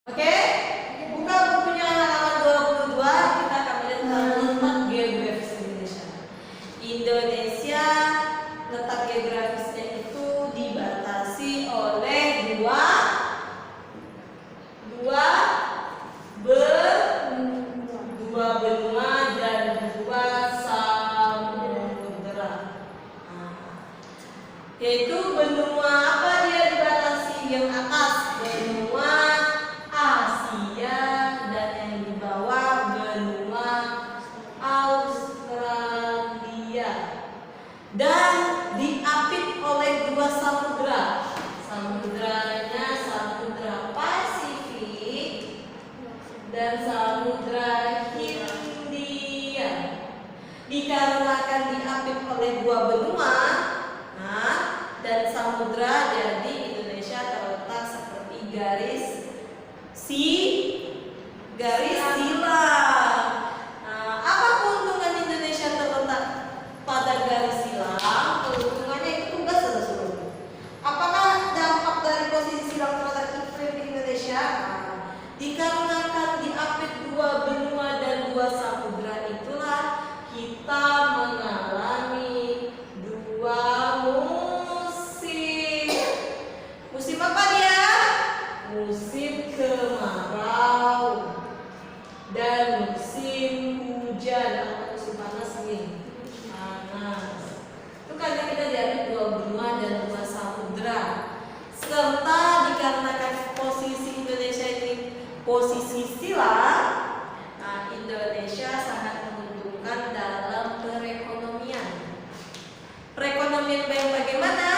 Oke, buka bukunya halaman 22. Kita akan melihat letak geografis Indonesia. Indonesia letak geografisnya itu dibatasi oleh dua benua dan dua samudera. Yaitu benua apa dia dibatasi? Yang atas benua Asia dan yang di bawah benua Australia, dan diapit oleh dua samudera. Samudranya Samudra Pasifik dan Samudra Hindia. Dikarenakan diapit oleh dua benua dan samudra, jadi Indonesia terletak seperti garis silang. Apa keuntungan Indonesia terletak pada garis silang? Keuntungannya itu tugas seluruh. Apakah dampak dari posisi silang terhadap iklim di Indonesia? Dikarenakan diapit dua benua dan dua samudra, itulah kita mengalami dua musim. Musim apa dia? Musim kemarau dan musim hujan atau musim panas nih. Panas. Itu karena kita diambil dua benua dan dua samudra. Serta dikarenakan posisi Indonesia ini posisi silang, Indonesia sangat menguntungkan dalam perekonomian. Perekonomian yang bagaimana?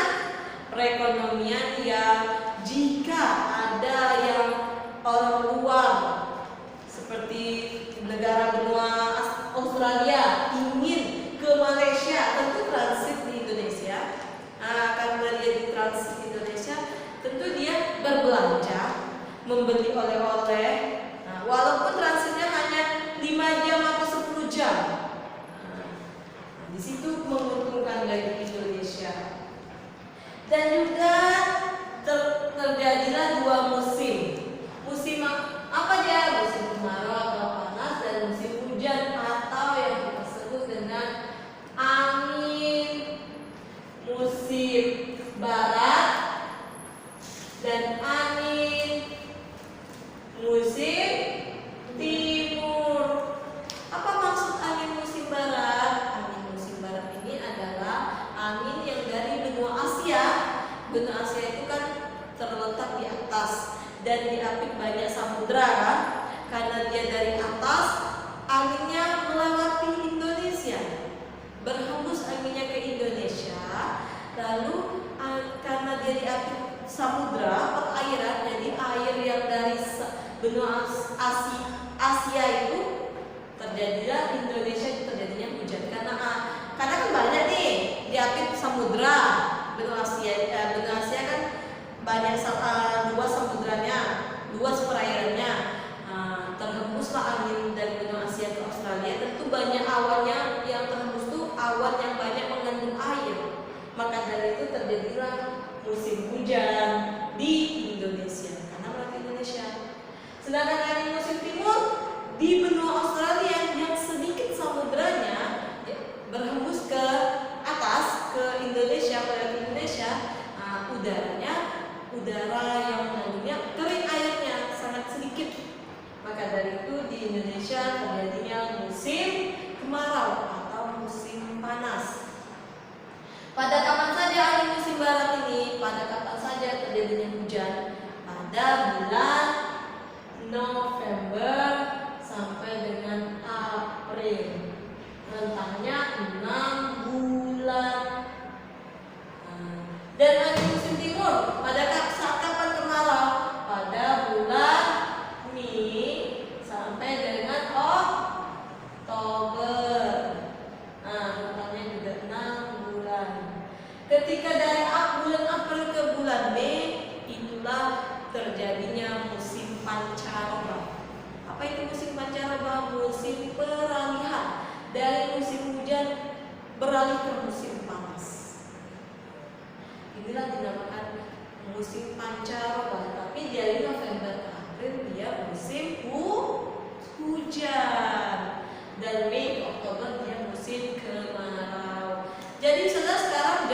Perekonomian yang jika ada yang orang luar seperti negara benua Australia ingin ke Malaysia, tentu transit di Indonesia. Karena dia di transit di Indonesia, tentu dia berbelanja, membeli oleh-oleh. Walaupun transitnya hanya 5 jam atau 10 jam. Di situ menguntungkan bagi Indonesia. Dan juga terjadilah dua musim. Musim apa dia? Musim kemarau atau panas dan musim hujan atau yang kita sebut dengan angin. Musim barat dan angin musim timur. Apa maksud angin musim barat? Angin musim barat ini adalah angin yang dari benua Asia. Benua Asia itu kan terletak di atas dan diapit banyak samudra kan? Karena dia dari atas, anginnya melewati Indonesia, berhembus anginnya ke Indonesia. Lalu karena dia diapit samudra, perairan, jadi air yang dari benua Asia itu terjadilah Indonesia terjadinya hujan karena kan banyak nih diapit samudra. Benua Asia kan banyak luas samudranya, luas perairannya. Terhembuslah angin dari benua Asia ke Australia. Tentu banyak awannya, yang terhembus tuh awan yang banyak mengandung air. Maka dari itu terjadilah musim hujan di Indonesia karena melewati Indonesia. Sedangkan angin musim timur di benua Australia yang sedikit samudranya berhembus ke atas ke Indonesia, melewati Indonesia, udara yang mengandungnya kering, airnya sangat sedikit. Maka dari itu di Indonesia terjadinya musim kemarau atau musim panas. Pada kapan saja angin musim barat ini? Pada kapan saja terjadinya hujan? Pada bulan November sampai dengan April. Rentangnya 6 bulan. Dan angin musim timur pada saat kapan kemarau? Pada bulan Mei sampai dengan Oktober. Rentangnya juga 6 bulan. Ketika dari bulan April ke bulan Mei, itulah terjadinya musim pancaroba. Apa itu musim pancaroba? Musim peralihan dari musim hujan beralih ke musim panas. Inilah dinamakan musim pancaroba. Tapi dari November ke April dia musim hujan. Dan Mei ke Oktober dia musim kemarau. Jadi sekarang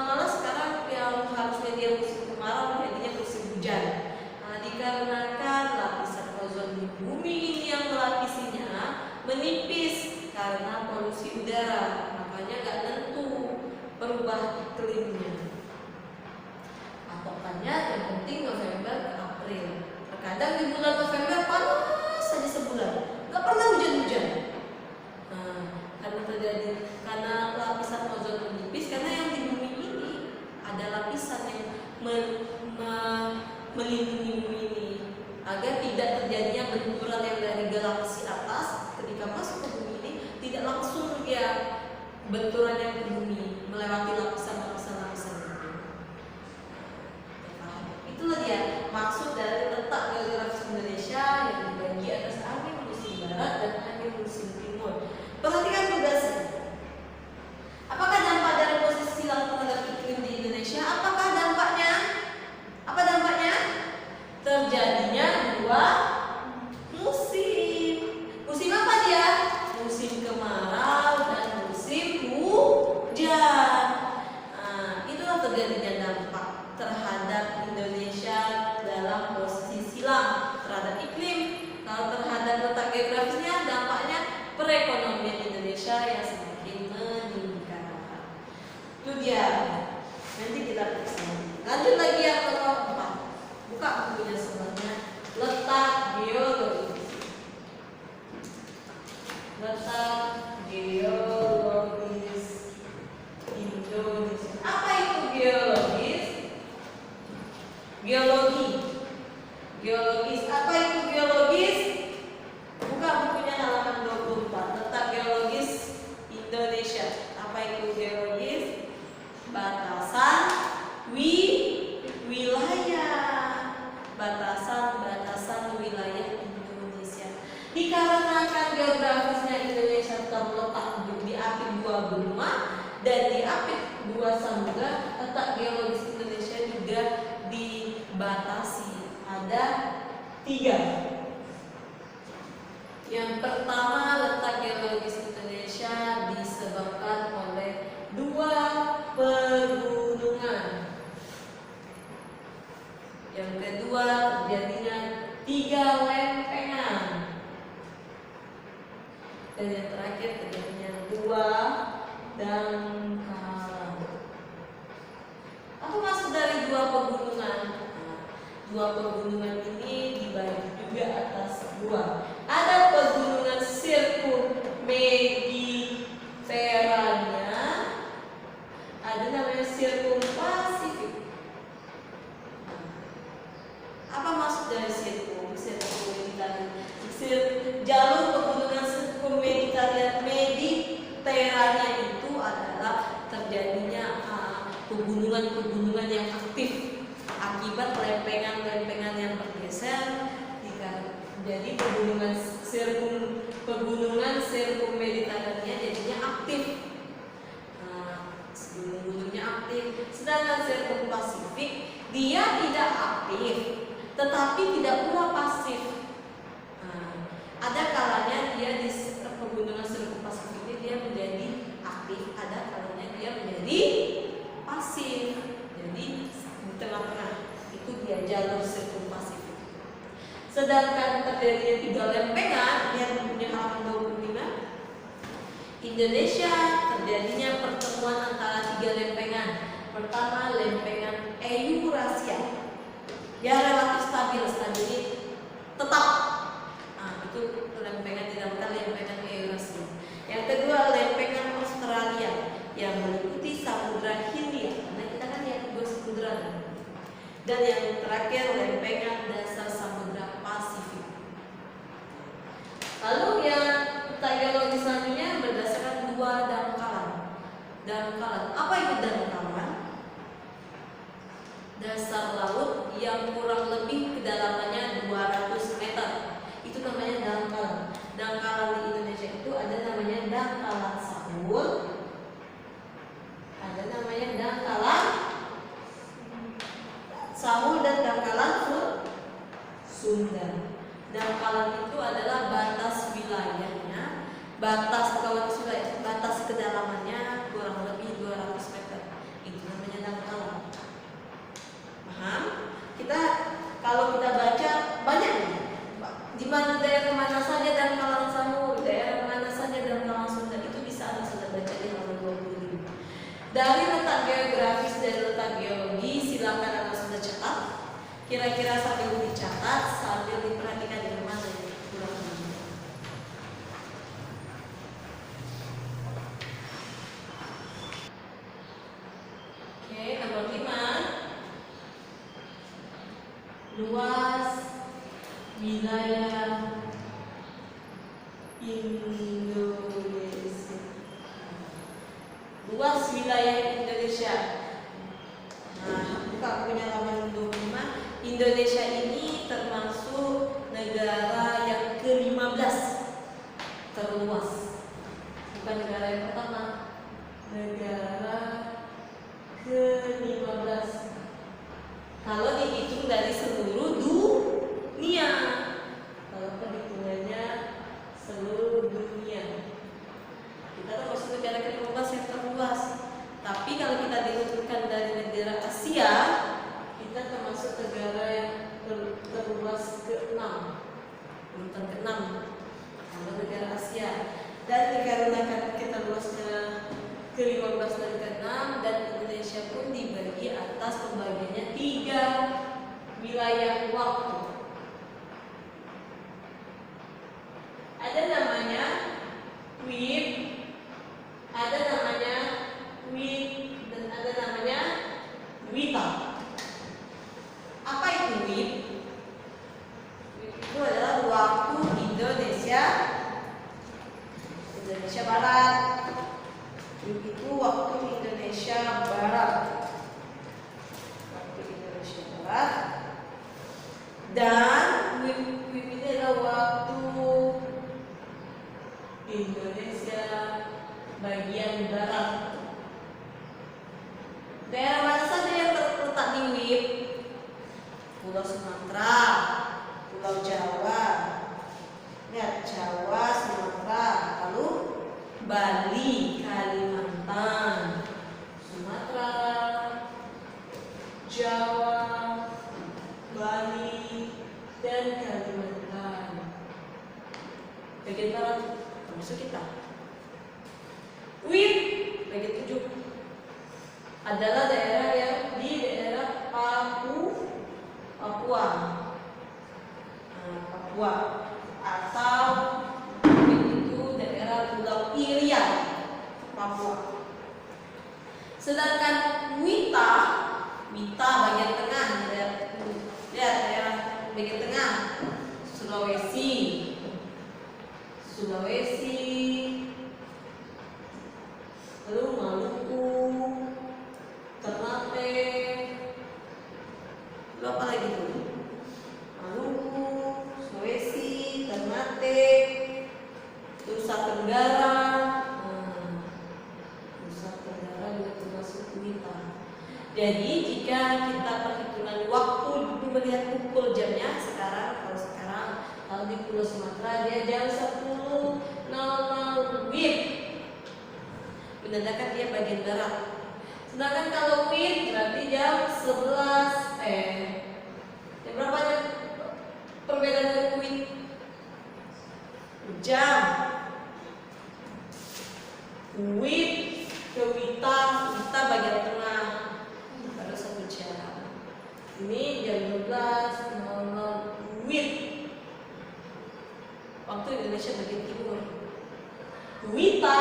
malah sekarang yang harusnya dia musim kemarau jadinya musim hujan. Dikarenakan lapisan ozon di bumi ini yang melapisinya menipis karena polusi udara, makanya gak tentu perubahan iklimnya. Patokannya yang penting November ke April. Terkadang di bulan November panas saja sebulan, gak pernah hujan-hujan. Karena lapisan ozon menipis, karena yang di bumi ini ada lapisan yang melindungi bumi ini agar tidak terjadinya benturan yang dari galaksi atas ketika masuk ke bumi ini tidak langsung dia benturan yang ke bumi melewati lapisan-lapisan itu. Itulah dia maksud dari letak geografis Indonesia yang dibagi atas angin musim barat dan angin musim timur. Perhatikan tugasnya. Apakah dampak dari posisi silang terhadap iklim di Indonesia? Apakah dampaknya? Apa dampaknya? Terjadinya dua musim. Musim apa dia? Musim kemarau dan musim hujan. Itulah terjadinya dampak terhadap Indonesia dalam posisi silang terhadap iklim. Kalau terhadap letak geografisnya, dampaknya perekonomian Indonesia yang semakin meningkat. Itu dia. Nanti kita periksa. Lanjut lagi yang keempat. Buka bukunya sebelumnya. Letak geologis. Letak geologis Indonesia. Apa itu geologis? Geologis. Apa itu geologis? Buka bukunya halaman 24. Letak geologis Indonesia. Apa itu geologis? Batasan wilayah. Batasan wilayah Indonesia. Dikarenakan geografisnya Indonesia terletak diapit dua benua dan diapit dua samudra, letak geologis Indonesia juga dibatasi. Ada 3. Yang pertama, letak geologis Indonesia disebabkan oleh 2 pegunungan. Yang kedua, terjadinya 3 lempengan. Dan yang terakhir, terjadinya 2 dangkalan. Apa maksud dari 2 pegunungan? 2 pegunungan ini dibagi juga atas 2. Ada pegunungan sirkummediterania, ada namanya sirkumpasifik. Apa maksud dari sirkummediterania? Jalur pegunungan sirkummediterania itu adalah terjadinya pegunungan-pegunungan yang aktif akibat lempengan-lempengan yang bergeser. Jadi pegunungan sirkummediterania jadinya aktif. Gunung-gunungnya aktif. Sedangkan sirkumpasifik dia tidak aktif, tetapi tidak pula pasif. Ada kalanya dia di pegunungan sirkumpasifik ini dia menjadi aktif, ada kalanya dia menjadi pasif. Jadi di tengah-tengah itu dia jalur sirkumpasifik. Sedangkan terjadinya 3 lempengan, lihat bukunya halaman 25. Indonesia terjadinya pertemuan antara 3 lempengan. Pertama, lempengan Eurasia. Dia relatif stabil tetap. Itu lempengan dinamakan lempengan Eurasia. Yang kedua, lempengan Australia yang meliputi Samudra Hindia. Karena kita kan lihat 2 samudra. Dan yang terakhir, lempengan dasar Samudra Pasifik. Lalu yang letak geologis selanjutnya berdasarkan 2 dangkalan. Apa itu dangkalan? Dasar laut yang kurang lebih kedalamannya 200 meter. Itu namanya dangkalan. Dangkalan di Indonesia itu ada namanya dangkalan Sahul, ada namanya dangkalan Sahul dan dangkalan Sunda. Dangkalan itu adalah batas wilayahnya, batas kedalamannya kurang lebih 200 meter. Itu namanya dangkalan. Paham? Kalau kita baca banyak nih. Di mana daerah mana saja dangkalan Samur, daerah mana saja dangkalan Sunda, itu bisa Anda sudah baca di halaman 25. Dari letak geografis dan letak geologi, silakan Anda sudah catat. Kira-kira sambil dicatat, sambil diperhatikan di mana ya kurang lebih. Oke, nomor 5. Luas wilayah Indonesia. Luas wilayah Indonesia. Nah, buka punya halaman 25. Indonesia ini termasuk negara yang ke-15 terluas. Bukan negara yang pertama, negara ke-15. Kalau dihitung dari seluruh dunia, kalau perhitungannya seluruh dunia, kita termasuk negara ke-15 yang terluas. Tapi kalau kita dihitungkan dari negara Asia, kita termasuk negara yang terluas ke-6, urutan ke-6 kalau negara Asia. Dan dikarenakan kita luasnya ke-15 dan ke-6, dan Indonesia pun dibagi atas pembagiannya 3 wilayah waktu. Ada namanya WIB, ada namanya WIB, dan ada namanya WITA. Apa itu WIB? WIB itu adalah waktu Indonesia Barat. WIB itu waktu Indonesia Barat. Waktu Indonesia Barat. Dan WIB ini adalah waktu Indonesia bagian barat. Daerah mana saja yang terletak di WIB? Pulau Sumatera, Pulau Jawa, lihat Jawa, Sumatera, lalu Bali, Kalimantan, Sumatera, Jawa, Bali, dan Kalimantan. Bagian barat termasuk kita. WIB bagian 7 adalah daerah yang di daerah Papua. Papua atau itu daerah Pulau Irian, Papua. Sedangkan WITA bagian tengah, lihat daerah bagian tengah, Sulawesi, lalu Maluku, Ternate, lalu apa lagi tuh? Maluku, Sulawesi, Ternate, Nusa Tenggara. Nusa Tenggara juga termasuk WITA. Jadi jika kita perhitungan waktu melihat pukul jamnya kalau sekarang di Pulau Sumatera dia jam 10.00 WIB, menandakan dia bagian barat. Sedangkan kalau WIB berarti jam 11 jam berapa ya perbedaan dengan WIB? Jam. WIB ke WITA bagian tengah baru 1 jam. Ini jam 12.00 WIB, waktu Indonesia bagian timur. WITA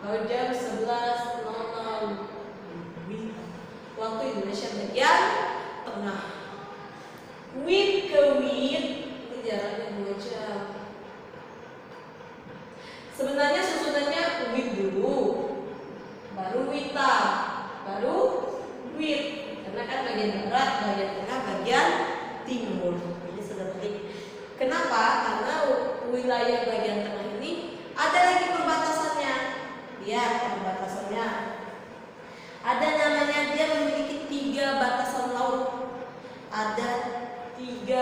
baru jam 11.00 WITA, waktu Indonesia bagian tengah. WIB ke WIB ini jaraknya 2 jam. Sebenarnya susunannya WIB dulu, baru WITA, baru WIB. Karena kan bagian barat, bagian tengah, bagian timur. Ini sudah penting. Kenapa? Karena wilayah bagian tengah ini ada lagi perbatasannya. Lihat perbatasannya. Ada namanya, dia memiliki 3 batasan laut. Ada 3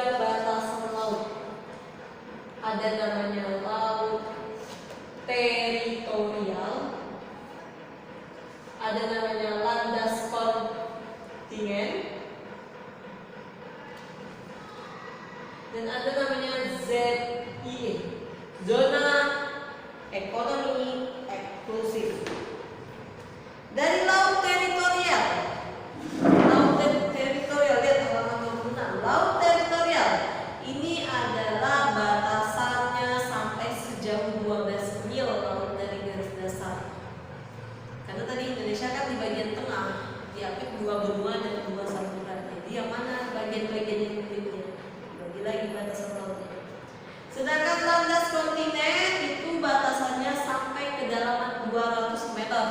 benua dan 2 samudra. Jadi yang mana bagian-bagian yang miliknya? Bagi lagi batasan lautnya. Sedangkan landas kontinen itu batasannya sampai kedalaman 200 meter.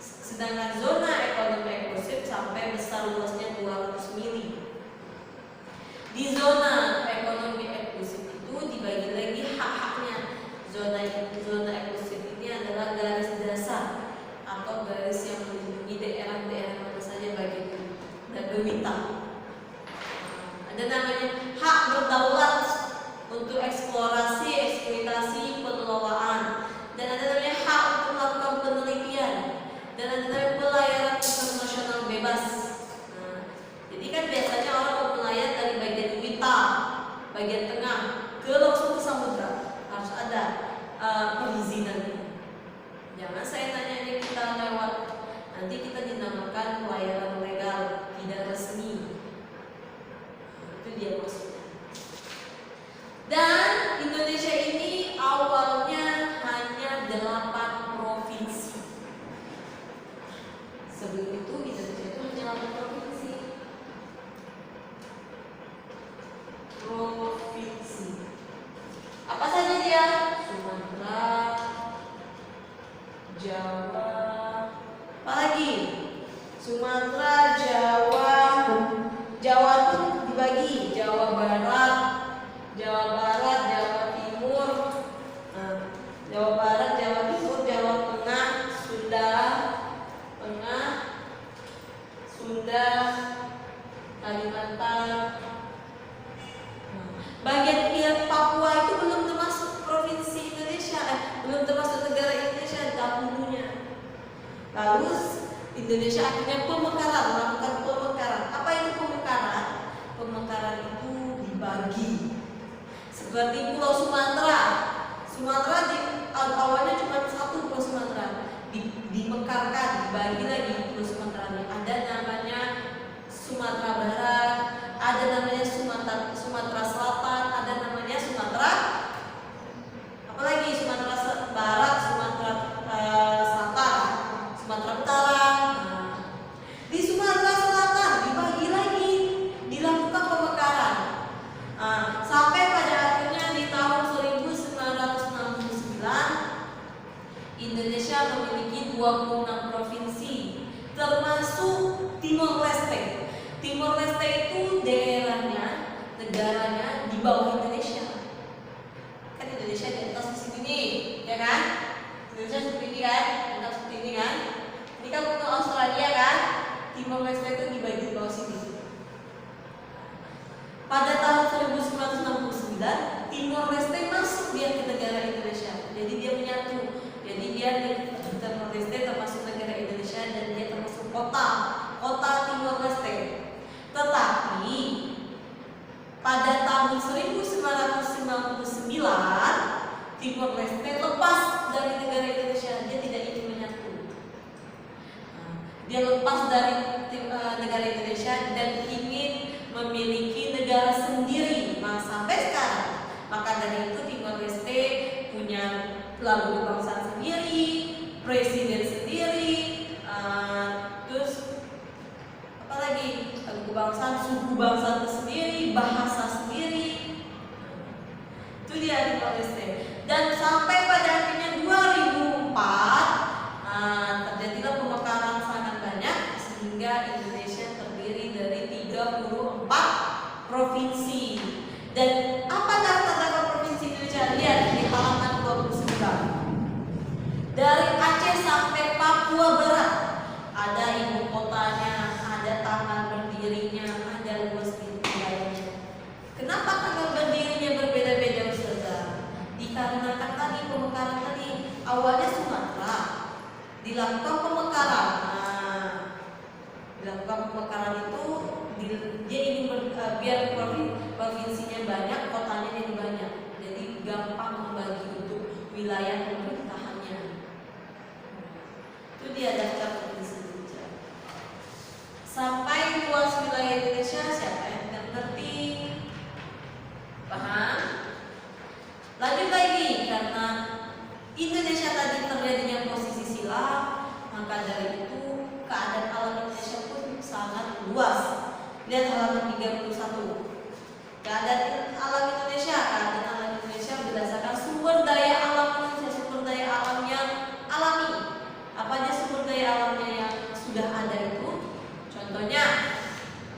Sedangkan zona ekonomi eksklusif sampai besar luasnya 200 mili. Di zona ekonomi eksklusif itu dibagi lagi hak-haknya. Zona eksklusif ini adalah garis dasar atau garis yang melindungi daerah-daerah mana saja bagi Dewita. Ada namanya hak berdaulat untuk eksplorasi, eksploitasi, pengelolaan, dan ada namanya hak untuk melakukan penelitian, dan ada namanya pelayaran internasional bebas. Jadi kan biasanya orang mau melayar dari bagian Dewita, bagian tengah, ke langsung ke samudra, harus ada perizinan. Jangan saya tanya ini kita lewat, nanti kita dinamakan pelayaran legal, tidak resmi. Itu dia maksudnya. Dan Indonesia ini awalnya hanya 8 provinsi. Sebelum itu Indonesia itu hanya 8 provinsi. Apa saja dia? Sumatera, Jawa, apa lagi? Sumatera, Jawa. Jawa itu dibagi Jawa Barat, Jawa Timur, Jawa Barat, Jawa Timur, Jawa Tengah, Sunda, Kalimantan. Bagian Papua itu belum termasuk provinsi Indonesia, belum termasuk negara Indonesia dahulunya. Lalu Indonesia akhirnya melakukan pemekaran. Apa itu pemekaran? Pemekaran itu dibagi. Seperti Pulau Sumatera. Sumatera awalnya cuma 1 Pulau Sumatera. Dimekarkan, dibagi lagi Pulau Sumatera. Ada namanya Sumatera Barat, ada namanya Sumatera Selatan, ada namanya Sumatera apalagi Sumatera Barat, Sumatera Selatan, Sumatera Utara. Di Sumatera Selatan dibagi lagi, dilakukan pemekaran. Sampai pada akhirnya di tahun 1969 Indonesia memiliki 26 provinsi, termasuk Timor Leste. Timor Leste itu daerahnya, negaranya di bawah Indonesia. Kan Indonesia di atas di sini nih, ya kan? Indonesia seperti ini kan, di atas seperti ini kan. Ini kan untuk Australia kan, Timor Leste itu dibagi di bawah sini. Pada tahun 1969, Timor Leste masuk dia ke negara Indonesia. Jadi dia menyatu. Jadi dia Timor Leste termasuk negara Indonesia dan dia termasuk kota Timor Leste. Tetapi pada tahun 1999 Timor Leste lepas dari negara Indonesia, dia tidak ingin menyatu. Dia lepas dari negara Indonesia dan ingin memiliki negara sendiri. Sampai sekarang. Maka dari itu Timor Leste punya lagu kebangsaan sendiri, presiden sendiri, terus apalagi kebangsaan, suku bangsa sendiri, bahasa sendiri. Itu dia Timor Leste. Dan sampai pada akhirnya 2004 terjadilah pemekaran sangat banyak sehingga Indonesia terdiri dari 34 provinsi. Dan apa daftar provinsi Indonesia? Lihat di halaman 29. Dari Aceh sampai Papua Barat ada ibu kotanya, ada tanggal berdirinya, ada luas wilayahnya. Kenapa tanggal berdirinya berbeda-beda, saudara? Dikarenakan tadi pemekaran tadi awalnya Sumatera, dilakukan pemekaran. Dilakukan pemekaran itu dia ingin biar provinsinya banyak, kotanya jadi banyak, jadi gampang membagi untuk wilayah pemerintahannya. Itu dia daftar provinsi Indonesia. Sampai luas wilayah Indonesia siapa yang tidak ngerti? Paham? Lanjut lagi, karena Indonesia tadi terjadinya posisi sila, maka dari itu keadaan alam Indonesia pun sangat luas. Lihat halaman 31. Keadaan alam Indonesia. Keadaan alam Indonesia berdasarkan sumber daya alam Indonesia, sumber daya alam yang alami. Apa aja sumber daya alamnya yang sudah ada itu? Contohnya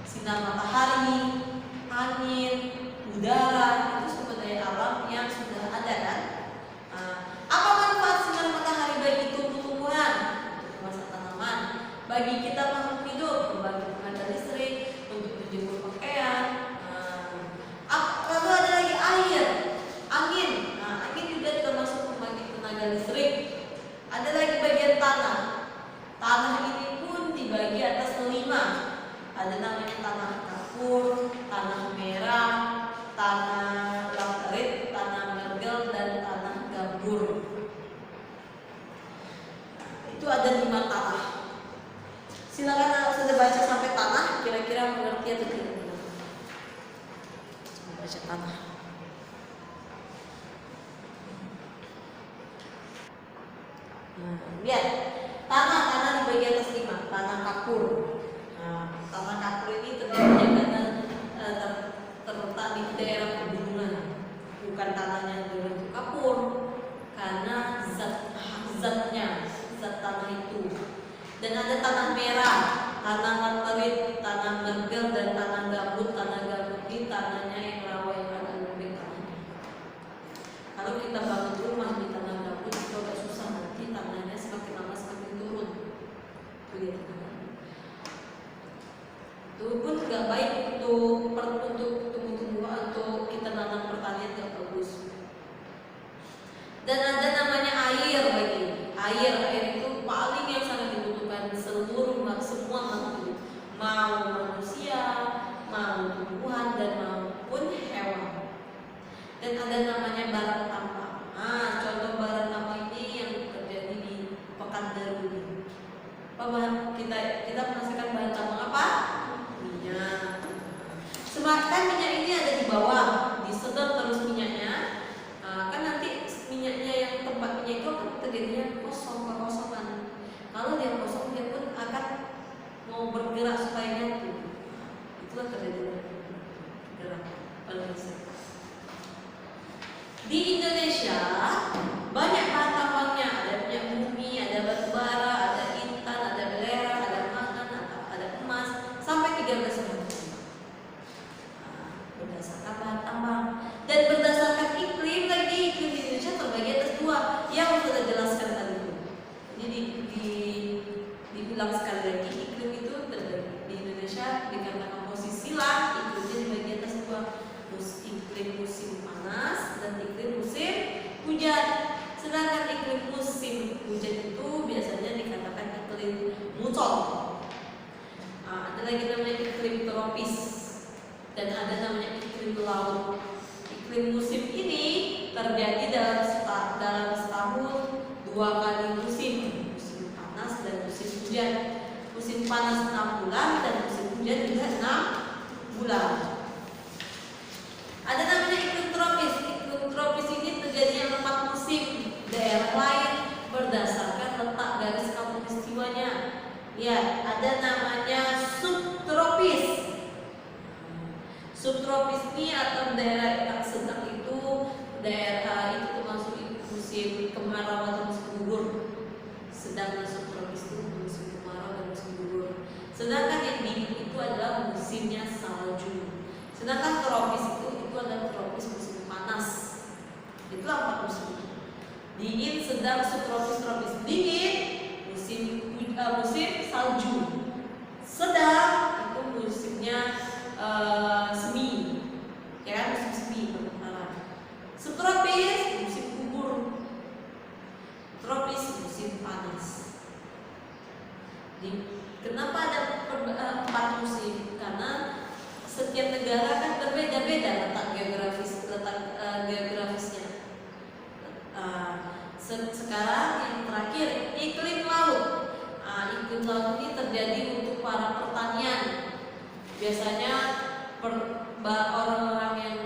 sinar matahari, angin, udara, itu sumber daya alam yang sudah ada kan? Apa manfaat sinar matahari bagi tumbuh-tumbuhan, masa tanaman, bagi kita makhluk hidup, bagi tenaga listrik, untuk menjemur pakaian. Lalu ada lagi air, angin. Angin juga termasuk pembangkit tenaga listrik. Ada lagi bagian tanah. Tanah ini pun dibagi atas 5. Ada namanya tanah kapur, tanah merah, tanah laterit, tanah mergel, dan tanah gambur. Itu ada 5 tanah. Silakan sudah baca sampai tanah, kira-kira mengerti atau tidak? Baca tanah. Lihat tanah dibagi atas 5. Tanah kapur. Tanah kapur ini terjadi karena terletak di daerah pegunungan. Bukan tanahnya berbentuk kapur, karena zat tanah itu. Dan ada tanah merah, tanah laterit, tanah mergel, dan tanah gambut. Tanah gambut ini tanahnya yang rawa, yang agak lembek tanahnya. Kalau kita bangun rumah di tanah gambut itu agak susah, nanti tanahnya semakin lama semakin turun. Itu pun gak baik untuk tumbuh-tumbuhan, untuk kita nanam pertanian gak bagus. Dan ada namanya air lagi. Air itu paling yang sangat dibutuhkan semua makhluk, mau manusia, mau tumbuhan, dan maupun hewan. Dan ada namanya bahan tambang. Contoh bahan tambang ini yang terjadi di Pekanbaru. Kita menghasilkan bahan tambang apa? Minyak. Semakin minyak ini ada di bawah, disedot terus minyaknya. Kan nanti minyaknya yang tempat minyak itu akan terjadinya kekosongan. Kalau dia kosong, dia pun akan mau bergerak supaya nyatu. Itulah terjadi gerak manusia. Di Indonesia banyak bahan tambangnya. Ada minyak bumi, ada batu bara, ada intan, ada belerang, ada mangan, ada emas, sampai 13 macam. Berdasarkan bahan tambang dan berdasarkan iklim lagi. Iklim di Indonesia terbagi atas 2 yang sudah jelaskan tadi. Jadi dibilang sekali lagi, iklim itu terbagi di Indonesia dikarenakan posisi lah, iklimnya dibagi atas 2. Iklim musim panas dan iklim musim hujan. Sedangkan iklim musim hujan itu biasanya dikatakan iklim muson. Ada lagi namanya iklim tropis dan ada namanya iklim laut. Iklim musim ini terjadi dalam setahun 2 kali musim panas dan musim hujan. Musim panas 6 bulan dan musim hujan juga 6 bulan. Ada namanya iklim tropis. Iklim tropis ini terjadi 4 musim daerah lain berdasarkan letak garis khatulistiwanya. Ya, ada namanya subtropis. Subtropis ini atau daerah yang sedang itu, daerah itu termasuk musim kemarau atau musim gugur. Sedangkan subtropis itu musim kemarau dan musim gugur. Sedangkan yang dingin itu adalah musimnya salju. Sedangkan tropis itu adalah tropis musim panas. Itulah 4 musim. Dingin, sedang, subtropis, tropis. Dingin musim salju. Sedang itu musimnya semi, ya kan, musim semi perputaran. Subtropis musim gugur. Tropis musim panas. Kenapa ada 4 musim? Karena setiap negara kan berbeda-beda letak geografisnya. Sekarang yang terakhir iklim laut. Iklim laut ini terjadi untuk para pertanian. Biasanya orang-orang yang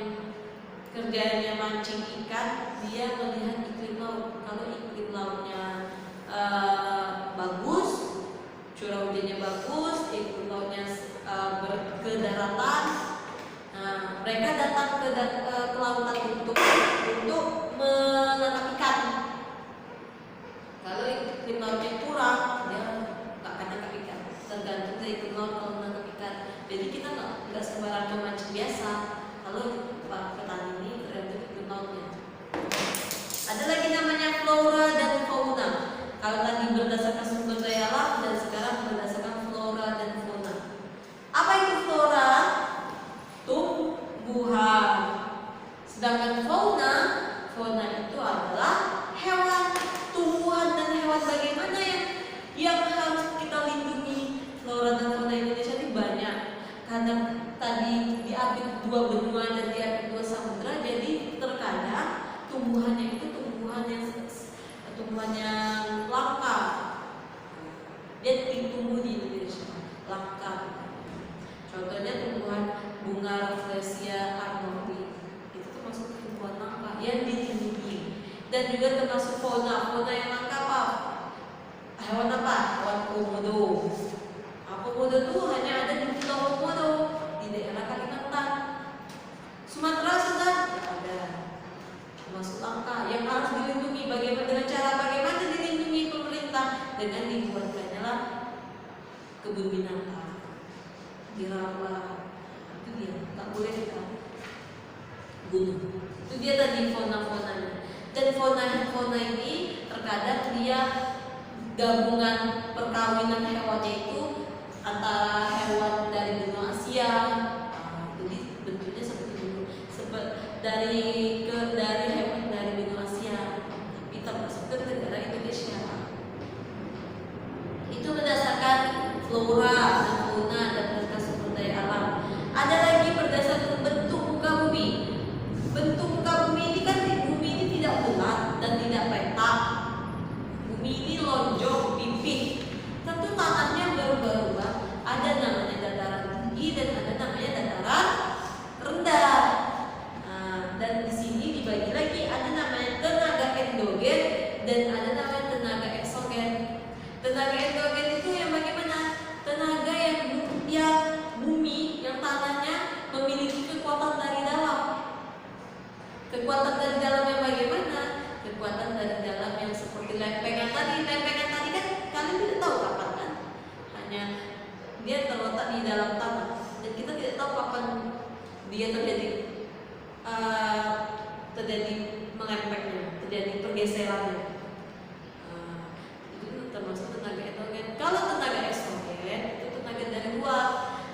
kerjanya mancing ikan, dia melihat iklim laut. Kalau iklim lautnya bagus, curah hujannya bagus, iklim lautnya ke daratan. Nah, mereka datang ke lautan untuk menangkap ikan. Kalau iklim lautnya kurang, dia nggak akan nangkap ikan. Tergantung dari iklim laut kalau menangkap ikan. Jadi kita nggak sembarangan memancing biasa. Kalau petani ini tergantung iklim lautnya. Ada lagi namanya flora dan fauna. Kalau tadi berdasarkan sumber daya alam dan sekarang berdasarkan flora dan fauna. Apa itu flora? Tumbuhan. Sedangkan fauna itu adalah hewan. Tumbuhan dan hewan bagaimana yang harus kita lindungi. Flora dan fauna Indonesia ini banyak. Karena tadi diapit 2 benua dan diapit 2 samudra, jadi terkadang tumbuhannya itu tumbuhan yang langka. Dia tumbuh di Indonesia langka. Contohnya tumbuhan bunga Rafflesia arnoldii, itu termasuk tumbuhan langka yang dilindungi. Dan juga termasuk fauna yang langka apa? Hewan apa? Hewan komodo. Komodo itu hanya ada di Pulau Komodo di daerah Kalimantan. Sumatera sudah ada, termasuk langka yang harus dilindungi. Bagaimana dilindungi pemerintah? Dengan dibuatkannya lah kebun binatang, dirawat. Itu dia, tak boleh kita bunuh. Itu dia tadi fauna-faunanya. Dan fauna ini terkadang dia gabungan perkawinan hewannya itu antara hewan dari benua Asia. Jadi bentuknya seperti itu, dari hewan dari benua Asia, tapi termasuk ke negara Indonesia. Itu berdasarkan flora dan fauna dan berdasarkan sumber daya alam. Ada lagi berdasarkan bentuk muka bumi. Bentuk muka bumi ini kan bumi ini tidak bulat dan tidak petak. Bumi ini lonjong, pipih. Tentu tanahnya berubah-ubah. Ada namanya dataran tinggi dan ada namanya dataran rendah. Dan di sini dibagi lagi, ada namanya tenaga endogen dan ada namanya tenaga eksogen. Tenaga endogen itu yang bagaimana? Tenaga yang bumi, yang tanahnya memiliki kekuatan dari dalam. Kekuatan dari dalam yang bagaimana? Kekuatan dari dalam yang seperti lempengan tadi. Lempengan tadi kan kalian tidak tahu kapan kan? Hanya dia terletak di dalam tanah dan kita tidak tahu kapan dia terjadi mengempeknya, terjadi pergeserannya. Itu termasuk tenaga endogen. Kalau tenaga eksogen itu tenaga dari luar,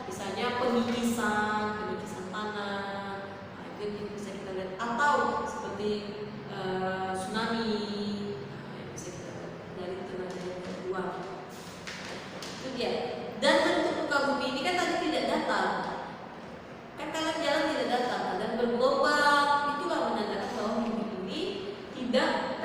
misalnya penikisan tanah. Itu bisa kita lihat, atau seperti tsunami, yang bisa kita lihat dari tenaga dari luar. Itu dia. Dan bentuk muka bumi ini kan tadi tidak datar. Kan kalian jalan tidak datar dan bergelombang. Itulah menandakan bahwa bumi ini tidak